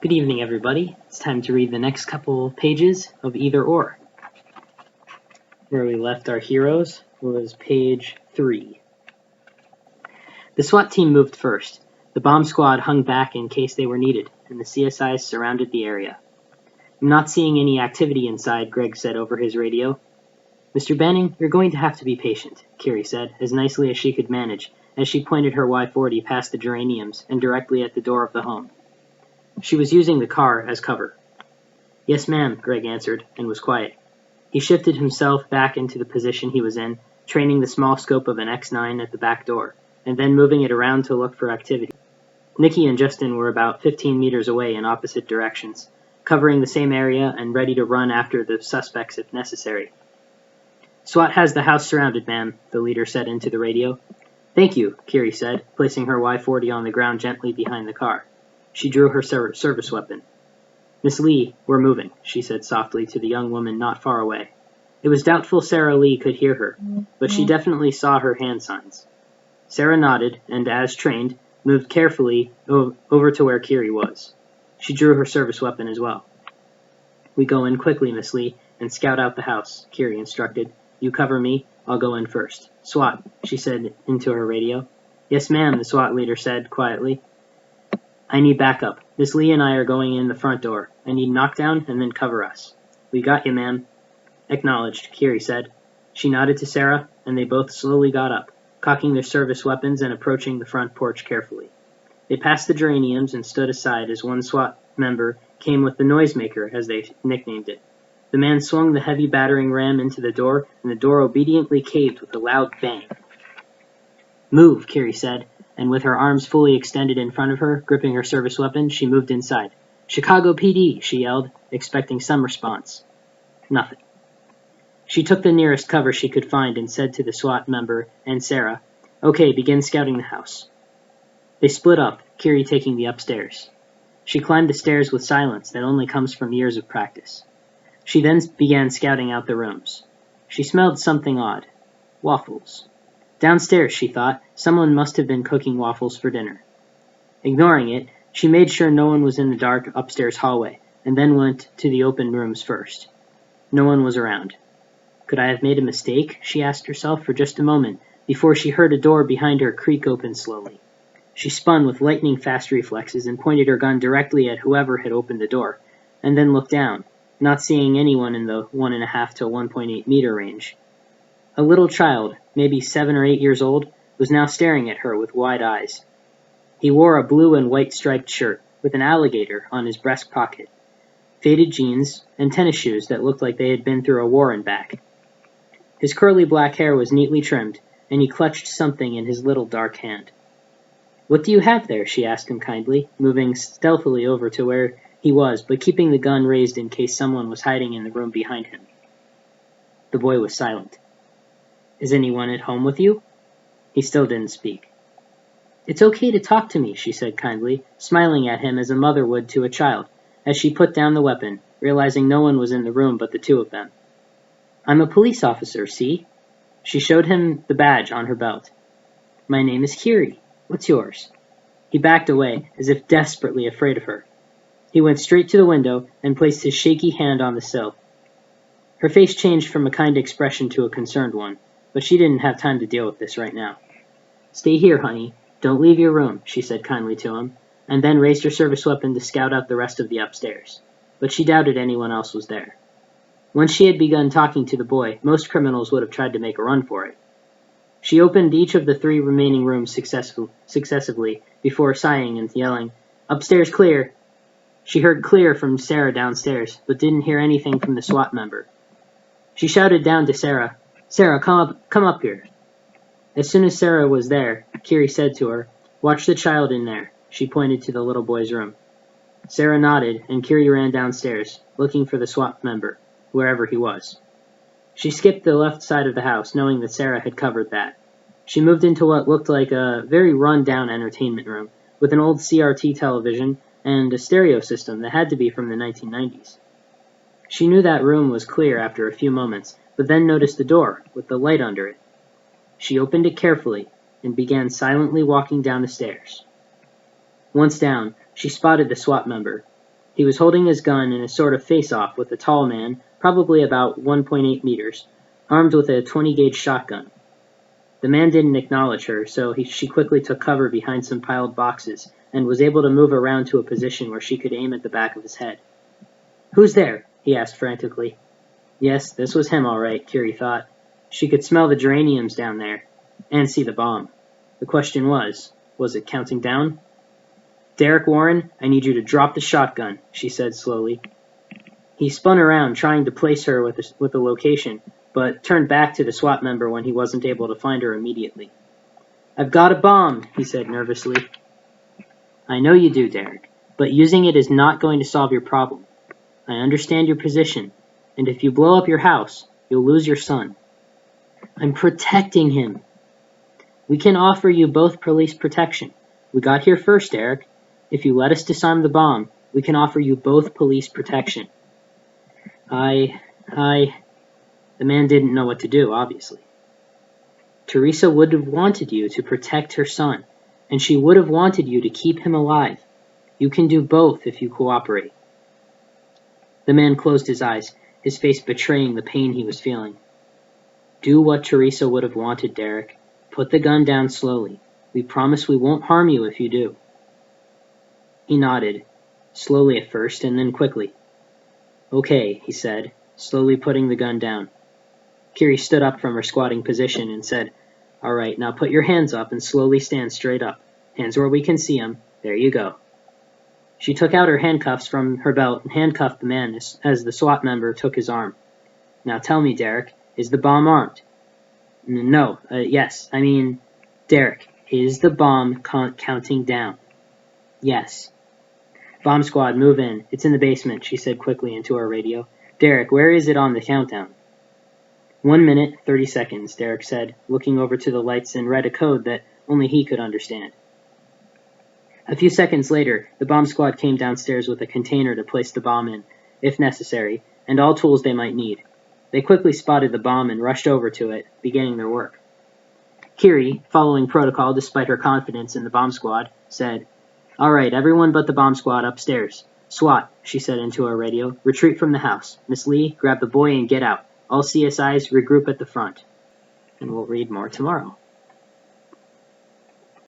Good evening, everybody. It's time to read the next couple pages of Either Or. Where we left our heroes was page 3. The SWAT team moved first. The bomb squad hung back in case they were needed, and the CSIs surrounded the area. "I'm not seeing any activity inside," Greg said over his radio. "Mr. Banning, you're going to have to be patient," Kiri said, as nicely as she could manage, as she pointed her Y-40 past the geraniums and directly at the door of the home. She was using the car as cover. "Yes, ma'am," Greg answered, and was quiet. He shifted himself back into the position he was in, training the small scope of an X9 at the back door, and then moving it around to look for activity. Nikki and Justin were about 15 meters away in opposite directions, covering the same area and ready to run after the suspects if necessary. "SWAT has the house surrounded, ma'am," the leader said into the radio. "Thank you," Kiri said, placing her Y-40 on the ground gently behind the car. She drew her service weapon. "Miss Lee, we're moving," she said softly to the young woman not far away. It was doubtful Sarah Lee could hear her, but she definitely saw her hand signs. Sarah nodded and, as trained, moved carefully over to where Kiri was. She drew her service weapon as well. "We go in quickly, Miss Lee, and scout out the house," Kiri instructed. "You cover me. I'll go in first. SWAT," she said into her radio. "Yes, ma'am," the SWAT leader said quietly. "I need backup. Miss Lee and I are going in the front door. I need knockdown and then cover us." "We got you, ma'am." "Acknowledged," Kiri said. She nodded to Sarah, and they both slowly got up, cocking their service weapons and approaching the front porch carefully. They passed the geraniums and stood aside as one SWAT member came with the noisemaker, as they nicknamed it. The man swung the heavy battering ram into the door, and the door obediently caved with a loud bang. "Move," Kiri said, and with her arms fully extended in front of her, gripping her service weapon, she moved inside. "Chicago PD," she yelled, expecting some response. Nothing. She took the nearest cover she could find and said to the SWAT member and Sarah, "Okay, begin scouting the house." They split up, Kiri taking the upstairs. She climbed the stairs with silence that only comes from years of practice. She then began scouting out the rooms. She smelled something odd. Waffles. Downstairs, she thought, someone must have been cooking waffles for dinner. Ignoring it, she made sure no one was in the dark upstairs hallway, and then went to the open rooms first. No one was around. Could I have made a mistake? She asked herself for just a moment, before she heard a door behind her creak open slowly. She spun with lightning-fast reflexes and pointed her gun directly at whoever had opened the door, and then looked down, not seeing anyone in the 1.5 to 1.8 meter range. A little child, maybe 7 or 8 years old, was now staring at her with wide eyes. He wore a blue and white striped shirt, with an alligator on his breast pocket, faded jeans, and tennis shoes that looked like they had been through a war and back. His curly black hair was neatly trimmed, and he clutched something in his little dark hand. "What do you have there?" she asked him kindly, moving stealthily over to where he was, but keeping the gun raised in case someone was hiding in the room behind him. The boy was silent. "Is anyone at home with you?" He still didn't speak. "It's okay to talk to me," she said kindly, smiling at him as a mother would to a child, as she put down the weapon, realizing no one was in the room but the two of them. "I'm a police officer, see?" She showed him the badge on her belt. "My name is Kiri. What's yours?" He backed away, as if desperately afraid of her. He went straight to the window and placed his shaky hand on the sill. Her face changed from a kind expression to a concerned one, but she didn't have time to deal with this right now. "Stay here, honey. Don't leave your room," she said kindly to him, and then raised her service weapon to scout out the rest of the upstairs. But she doubted anyone else was there. Once she had begun talking to the boy, most criminals would have tried to make a run for it. She opened each of the 3 remaining rooms successively before sighing and yelling, "Upstairs clear!" She heard clear from Sarah downstairs, but didn't hear anything from the SWAT member. She shouted down to Sarah, "Sarah, come up here." As soon as Sarah was there, Kiri said to her, "Watch the child in there." She pointed to the little boy's room. Sarah nodded, and Kiri ran downstairs, looking for the SWAT member, wherever he was. She skipped the left side of the house, knowing that Sarah had covered that. She moved into what looked like a very run-down entertainment room, with an old CRT television and a stereo system that had to be from the 1990s. She knew that room was clear after a few moments, but then noticed the door, with the light under it. She opened it carefully, and began silently walking down the stairs. Once down, she spotted the SWAT member. He was holding his gun in a sort of face-off with a tall man, probably about 1.8 meters, armed with a 20-gauge shotgun. The man didn't acknowledge her, so she quickly took cover behind some piled boxes and was able to move around to a position where she could aim at the back of his head. "Who's there?" he asked frantically. Yes, this was him all right, Curie thought. She could smell the geraniums down there, and see the bomb. The question was it counting down? "Derek Warren, I need you to drop the shotgun," she said slowly. He spun around, trying to place her with the location, but turned back to the SWAT member when he wasn't able to find her immediately. "I've got a bomb," he said nervously. "I know you do, Derek, but using it is not going to solve your problem. I understand your position, and if you blow up your house, you'll lose your son." "I'm protecting him." "We can offer you both police protection. We got here first, Derek. If you let us disarm the bomb, we can offer you both police protection." The man didn't know what to do, obviously. "Teresa would have wanted you to protect her son, and she would have wanted you to keep him alive. You can do both if you cooperate." The man closed his eyes, his face betraying the pain he was feeling. "Do what Teresa would have wanted, Derek. Put the gun down slowly. We promise we won't harm you if you do." He nodded, slowly at first and then quickly. "Okay," he said, slowly putting the gun down. Curie stood up from her squatting position and said, "All right, now put your hands up and slowly stand straight up. Hands where we can see them. There you go." She took out her handcuffs from her belt and handcuffed the man as the SWAT member took his arm. "Now tell me, Derek, is the bomb armed?" "No, yes, Derek, is the bomb counting down?" "Yes." "Bomb squad, move in. It's in the basement," she said quickly into her radio. "Derek, where is it on the countdown?" 1 minute, 30 seconds, Derek said, looking over to the lights and read a code that only he could understand. A few seconds later, the bomb squad came downstairs with a container to place the bomb in, if necessary, and all tools they might need. They quickly spotted the bomb and rushed over to it, beginning their work. Curie, following protocol despite her confidence in the bomb squad, said, "All right, everyone but the bomb squad upstairs. SWAT," she said into her radio, "retreat from the house. Miss Lee, grab the boy and get out. All CSIs regroup at the front." And we'll read more tomorrow.